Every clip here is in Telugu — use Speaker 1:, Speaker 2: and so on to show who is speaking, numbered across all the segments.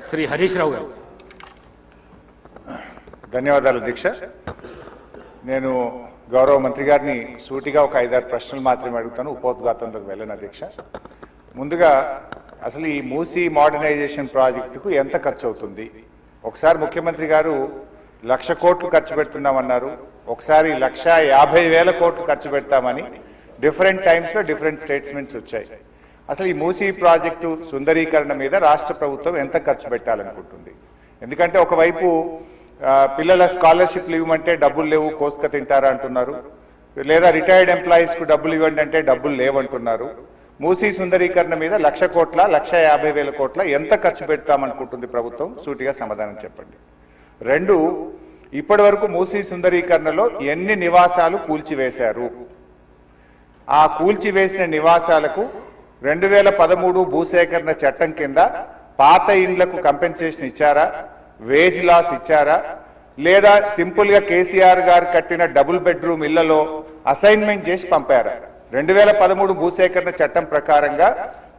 Speaker 1: శ్రీ హరీష్ రావు గారు.
Speaker 2: ధన్యవాదాలు అధ్యక్ష. నేను గౌరవ మంత్రి గారిని సూటిగా ఒక 5-6 ప్రశ్నలు మాత్రమే అడుగుతాను, ఉపోద్ఘాతంలోకి వెళ్ళను అధ్యక్ష. ముందుగా అసలు ఈ మూసీ మోడర్నైజేషన్ ప్రాజెక్టుకు ఎంత ఖర్చు అవుతుంది? ఒకసారి ముఖ్యమంత్రి గారు 1,00,000 కోట్లు ఖర్చు పెడుతున్నామన్నారు, ఒకసారి 1,50,000 కోట్లు ఖర్చు పెడతామని డిఫరెంట్ టైమ్స్లో డిఫరెంట్ స్టేట్మెంట్స్ వచ్చాయి. అసలు ఈ మూసీ ప్రాజెక్టు సుందరీకరణ మీద రాష్ట్ర ప్రభుత్వం ఎంత ఖర్చు పెట్టాలనుకుంటుంది? ఎందుకంటే ఒకవైపు పిల్లల స్కాలర్షిప్లు ఇవ్వమంటే డబ్బులు లేవు, కోసుక తింటారా అంటున్నారు, లేదా రిటైర్డ్ ఎంప్లాయీస్కు డబ్బులు ఇవ్వండి అంటే డబ్బులు లేవంటున్నారు. మూసీ సుందరీకరణ మీద 1,00,000 కోట్ల 1,50,000 కోట్ల ఎంత ఖర్చు పెడతామనుకుంటుంది ప్రభుత్వం? సూటిగా సమాధానం చెప్పండి. 2, ఇప్పటి వరకు మూసీ సుందరీకరణలో ఎన్ని నివాసాలు కూల్చివేశారు? ఆ కూల్చివేసిన నివాసాలకు 2013 భూసేకరణ చట్టం కింద పాత ఇండ్లకు కంపెన్సేషన్ ఇచ్చారా, వేజ్ లాస్ ఇచ్చారా, లేదా సింపుల్ గా కేసీఆర్ గారు కట్టిన డబుల్ బెడ్రూమ్ ఇళ్లలో అసైన్మెంట్ చేసి పంపారా? 2013 భూసేకరణ చట్టం ప్రకారంగా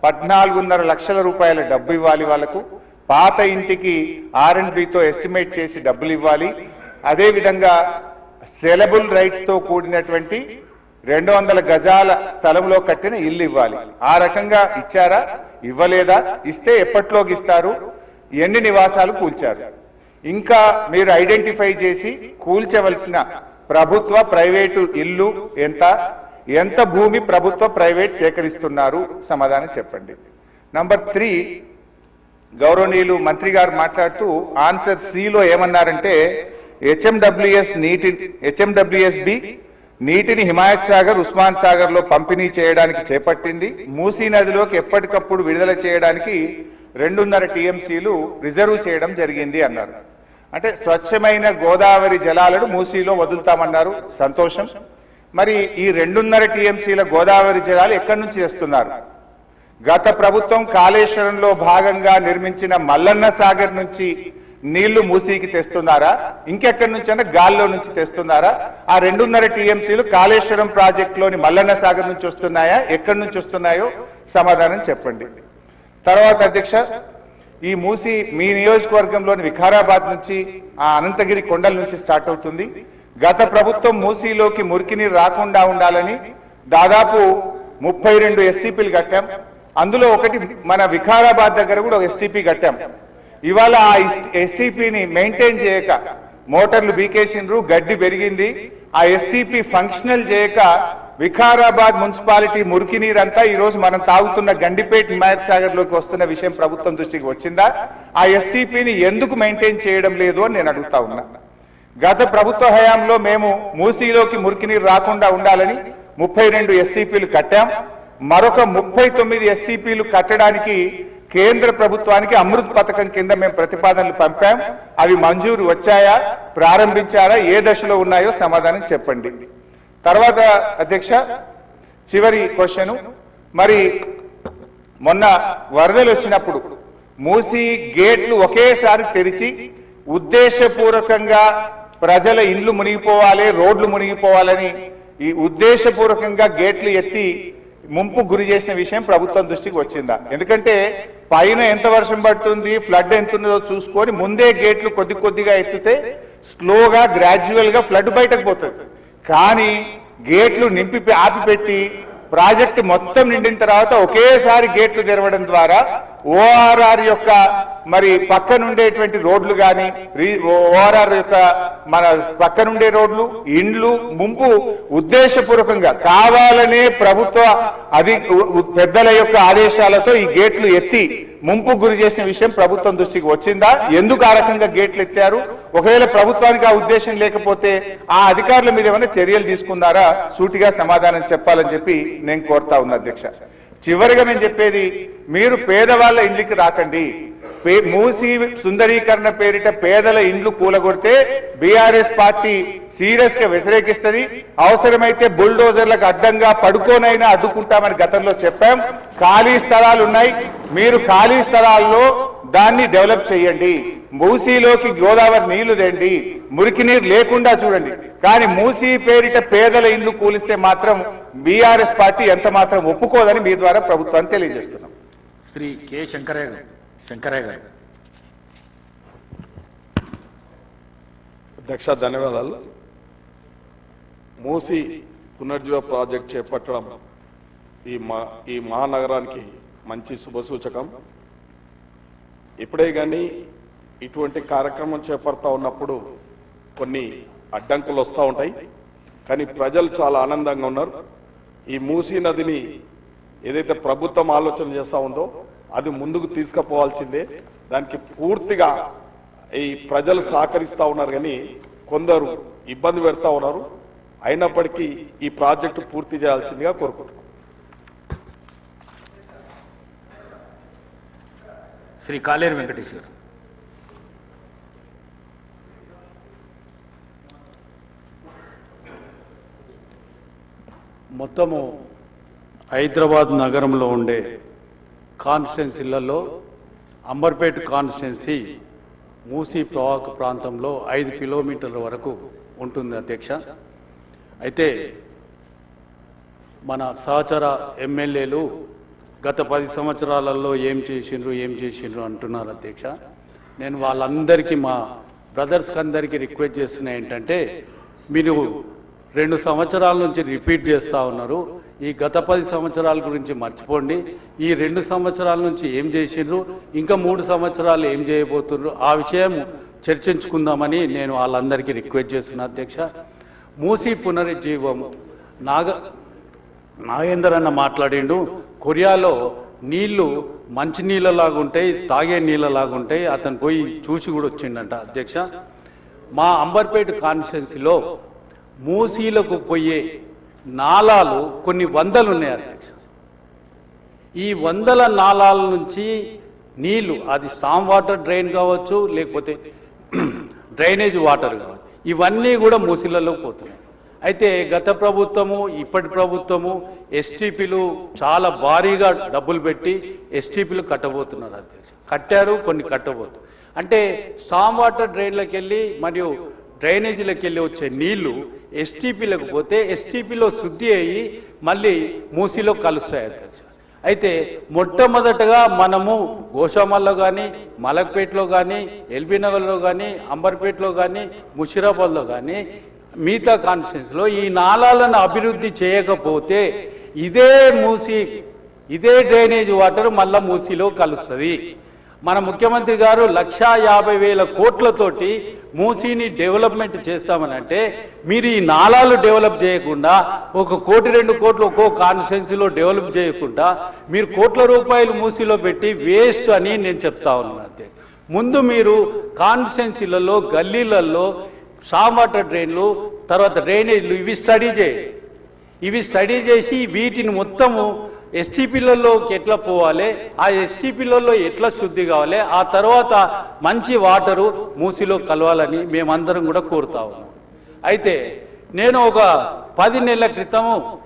Speaker 2: 14.5 లక్షల రూపాయల డబ్బు ఇవ్వాలి వాళ్లకు, పాత ఇంటికి R&Bతో ఎస్టిమేట్ చేసి డబ్బులు ఇవ్వాలి, అదేవిధంగా సెలబుల్ రైట్స్ తో కూడినటువంటి 200 గజాల స్థలంలో కట్టిన ఇల్లు ఇవ్వాలి. ఆ రకంగా ఇచ్చారా, ఇవ్వలేదా, ఇస్తే ఎప్పట్లోకి ఇస్తారు, ఎన్ని నివాసాలు కూల్చారు? ఇంకా మీరు ఐడెంటిఫై చేసి కూల్చవలసిన ప్రభుత్వ ప్రైవేటు ఇల్లు ఎంత భూమి ప్రభుత్వ ప్రైవేట్ సేకరిస్తున్నారు? సమాధానం చెప్పండి. నంబర్ 3, గౌరవనీయులు మంత్రి గారు మాట్లాడుతూ ఆన్సర్ సిలో ఏమన్నారంటే హెచ్ఎండబ్ల్యూఎస్బి నీటిని హిమాయత్ సాగర్, ఉస్మాన్ సాగర్ లో పంపిణీ చేయడానికి చేపట్టింది, మూసీ నదిలోకి ఎప్పటికప్పుడు విడుదల చేయడానికి 2.5 టీఎంసీలు రిజర్వ్ చేయడం జరిగింది అన్నారు. అంటే స్వచ్ఛమైన గోదావరి జలాలను మూసీలో వదులుతామన్నారు, సంతోషం. మరి ఈ 2.5 టీఎంసీల గోదావరి జలాలు ఎక్కడి నుంచి తెస్తున్నారు? గత ప్రభుత్వం కాళేశ్వరంలో భాగంగా నిర్మించిన మల్లన్న సాగర్ నుంచి నీళ్లు మూసీకి తెస్తున్నారా, ఇంకెక్కడి నుంచి అంటే గాల్లో నుంచి తెస్తున్నారా? ఆ 2.5 టీఎంసీలు కాళేశ్వరం ప్రాజెక్టులోని మల్లన్న సాగర్ నుంచి వస్తున్నాయా, ఎక్కడి నుంచి వస్తున్నాయో సమాధానం చెప్పండి. తర్వాత అధ్యక్ష, ఈ మూసీ మీ నియోజకవర్గంలోని వికారాబాద్ నుంచి ఆ అనంతగిరి కొండల నుంచి స్టార్ట్ అవుతుంది. గత ప్రభుత్వం మూసీలోకి మురికి నీరు రాకుండా ఉండాలని దాదాపు 32 ఎస్టీపీలు కట్టాం. అందులో ఒకటి మన వికారాబాద్ దగ్గర కూడా ఒక ఎస్టీపీ కట్టాం. ఇవాళ ఆ ఎస్టీపీని మెయింటైన్ చేయక మోటార్లు బీకేసిండ్రు, గడ్డి పెరిగింది. ఆ ఎస్టీపీ ఫంక్షనల్ చేయక వికారాబాద్ మున్సిపాలిటీ మురికి నీరంతా ఈ రోజు మనం తాగుతున్న గండిపేట హిమాయత్ సాగర్ లోకి వస్తున్న విషయం ప్రభుత్వం దృష్టికి వచ్చిందా? ఆ ఎస్టీపీని ఎందుకు మెయింటైన్ చేయడం లేదు అని నేను అడుగుతా ఉన్నా. గత ప్రభుత్వ హయాంలో మేము మూసీలోకి మురికి నీరు రాకుండా ఉండాలని 32 ఎస్టీపీలు కట్టాం. మరొక 39 ఎస్టీపీలు కట్టడానికి కేంద్ర ప్రభుత్వానికి అమృత్ పథకం కింద మేము ప్రతిపాదనలు పంపాం. అవి మంజూరు వచ్చాయా, ప్రారంభించారా, ఏ దశలో ఉన్నాయో సమాధానం చెప్పండి. తర్వాత అధ్యక్ష, చివరి క్వశ్చన్, మరి మొన్న వరదలు వచ్చినప్పుడు మూసీ గేట్లు ఒకేసారి తెరిచి ఉద్దేశపూర్వకంగా ప్రజల ఇండ్లు మునిగిపోవాలి, రోడ్లు మునిగిపోవాలని ఈ ఉద్దేశపూర్వకంగా గేట్లు ఎత్తి ముంపు గురి చేసిన విషయం ప్రభుత్వం దృష్టికి వచ్చిందా? ఎందుకంటే పైన ఎంత వర్షం పడుతుంది, ఫ్లడ్ ఎంత ఉన్నదో చూసుకొని ముందే గేట్లు కొద్దిగా ఎత్తితే స్లోగా గ్రాడ్యువల్ గా ఫ్లడ్ బయటకు పోతుంది. కానీ గేట్లు ఆపిపెట్టి ప్రాజెక్టు మొత్తం నిండిన తర్వాత ఒకేసారి గేట్లు తెరవడం ద్వారా ఓఆర్ఆర్ యొక్క మరి పక్కనుండేటువంటి రోడ్లు కానీ, ఓఆర్ఆర్ యొక్క మన పక్కనుండే రోడ్లు, ఇండ్లు ముంపు ఉద్దేశపూర్వకంగా కావాలనే ప్రభుత్వ పెద్దల యొక్క ఆదేశాలతో ఈ గేట్లు ఎత్తి ముంపు గురి చేసిన విషయం ప్రభుత్వం దృష్టికి వచ్చిందా? ఎందుకు ఆ రకంగా గేట్లు ఎత్తారు? ఒకవేళ ప్రభుత్వానికి ఆ ఉద్దేశం లేకపోతే ఆ అధికారుల మీద ఏమైనా చర్యలు తీసుకున్నారా? సూటిగా సమాధానం చెప్పాలని చెప్పి నేను కోరుతా ఉన్నా అధ్యక్ష. చివరిగా నేను చెప్పేది, మీరు పేదవాళ్ళ ఇండ్లకి రాకండి. మూసీ సుందరీకరణ పేరిట పేదల ఇండ్లు కూలగొడితే బీఆర్ఎస్ పార్టీ సీరియస్ గా వ్యతిరేకిస్తుంది. అవసరమైతే బుల్డోజర్లకు అడ్డంగా పడుకోనైనా అడ్డుకుంటామని గతంలో చెప్పాం. ఖాళీ స్థలాలు ఉన్నాయి, మీరు ఖాళీ స్థలాల్లో దాన్ని డెవలప్ చేయండి. మూసీలోకి గోదావరి నీళ్లు తెండి, మురికి నీరు లేకుండా చూడండి. కానీ మూసీ పేరిట పేదల ఇండ్లు కూలిస్తే మాత్రం బీఆర్ఎస్ పార్టీ ఎంత మాత్రం ఒప్పుకోదని మీ ద్వారా ప్రభుత్వాన్ని తెలియజేస్తున్నాం.
Speaker 1: శ్రీ కె శంకరయ్య గారు.
Speaker 3: అధ్యక్ష ధన్యవాదాలు. మూసి పునర్జీవ ప్రాజెక్ట్ చేపట్టడం ఈ మహానగరానికి మంచి శుభసూచకం. ఇప్పుడే కానీ ఇటువంటి కార్యక్రమం చేపడతా ఉన్నప్పుడు కొన్ని అడ్డంకులు వస్తూ ఉంటాయి, కానీ ప్రజలు చాలా ఆనందంగా ఉన్నారు. ఈ మూసీ నదిని ఏదైతే ప్రభుత్వం ఆలోచన చేస్తూ ఉందో అది ముందుకు తీసుకుపోవాల్సిందే. దానికి పూర్తిగా ఈ ప్రజలు సహకరిస్తూ ఉన్నారు, కానీ కొందరు ఇబ్బంది పెడతా ఉన్నారు. అయినప్పటికీ ఈ ప్రాజెక్టు పూర్తి చేయాల్సిందిగా కోరుకుంటున్నాం.
Speaker 1: శ్రీ కాలేరు వెంకటేశ్వర్.
Speaker 4: మొత్తము హైదరాబాద్ నగరంలో ఉండే కాన్స్టిట్యున్సీలలో అంబర్పేట కాన్స్టిట్యున్సీ మూసీ ప్రవాహక ప్రాంతంలో 5 కిలోమీటర్ల వరకు ఉంటుంది అధ్యక్ష. అయితే మన సహచర ఎమ్మెల్యేలు గత 10 సంవత్సరాలలో ఏం చేసిండ్రు అంటున్నారు అధ్యక్ష. నేను వాళ్ళందరికీ, మా బ్రదర్స్కి అందరికీ రిక్వెస్ట్ చేస్తున్నా ఏంటంటే, మీరు 2 సంవత్సరాల నుంచి రిపీట్ చేస్తూ ఉన్నారు. ఈ గత 10 సంవత్సరాల గురించి మర్చిపోండి. ఈ 2 సంవత్సరాల నుంచి ఏం చేసిండ్రు, ఇంకా 3 సంవత్సరాలు ఏం చేయబోతున్నారు, ఆ విషయం చర్చించుకుందామని నేను వాళ్ళందరికీ రిక్వెస్ట్ చేస్తున్నా అధ్యక్ష. మూసీ పునరుజ్జీవము నాగేందర్ అన్న మాట్లాడిండు. కొరియాలో నీళ్లు మంచి నీళ్ళలాగుంటాయి, తాగే నీళ్ళలాగుంటాయి. అతను పోయి చూసి కూడా వచ్చిండంట అధ్యక్ష. మా అంబర్పేట కాన్స్టిట్యున్సీలో మూసీలకు పోయే నాలాలు కొన్ని వందలు ఉన్నాయి అధ్యక్ష. ఈ 100 నాలాల నుంచి నీళ్లు, అది స్టామ్ వాటర్ డ్రైన్ కావచ్చు, లేకపోతే డ్రైనేజ్ వాటర్ కావచ్చు, ఇవన్నీ కూడా మూసీలలో పోతున్నాయి. అయితే గత ప్రభుత్వము, ఇప్పటి ప్రభుత్వము ఎస్టీపీలు చాలా భారీగా డబ్బులు పెట్టి ఎస్టీపీలు కట్టబోతున్నారు అధ్యక్ష. కట్టారు, కొన్ని కట్టబోతున్నారు. అంటే స్టామ్ వాటర్ డ్రైన్లకు వెళ్ళి మరియు డ్రైనేజీలకు వెళ్ళి వచ్చే నీళ్లు ఎస్టీపీలకు పోతే ఎస్టీపీలో శుద్ధి అయ్యి మళ్ళీ మూసీలో కలుస్తాయి అధ్యక్ష. అయితే మొట్టమొదటగా మనము గోషామల్లో కానీ, మలక్పేటలో కానీ, ఎల్బీ నగర్లో కానీ, అంబర్పేటలో కానీ, ముషిరాబాద్లో కానీ, మిగతా కాన్స్టిట్యున్సీలో ఈ నాలాలను అభివృద్ధి చేయకపోతే ఇదే డ్రైనేజ్ వాటర్ మళ్ళా మూసీలో కలుస్తుంది. మన ముఖ్యమంత్రి గారు 1,50,000 కోట్లతోటి మూసీని డెవలప్మెంట్ చేస్తామని అంటే, మీరు ఈ నాలాలు డెవలప్ చేయకుండా 1 కోటి 2 కోట్లు ఒక్కో కాన్స్టిట్యున్సీలో డెవలప్ చేయకుండా మీరు కోట్ల రూపాయలు మూసీలో పెట్టి వేస్ట్ అని నేను చెప్తా ఉన్నాను. ముందు మీరు కాన్స్టిట్యున్సీలలో, గల్లీలలో స్టామ్ వాటర్ డ్రైన్లు, తర్వాత డ్రైనేజ్లు ఇవి స్టడీ చేసి వీటిని మొత్తము ఎస్టీపీలలోకి ఎట్లా పోవాలి, ఆ ఎస్టీపీలలో ఎట్లా శుద్ధి కావాలి, ఆ తర్వాత మంచి వాటరు మూసీలో కలవాలని మేమందరం కూడా కోరుతా ఉన్నాం. అయితే నేను ఒక 10 నెలల క్రితము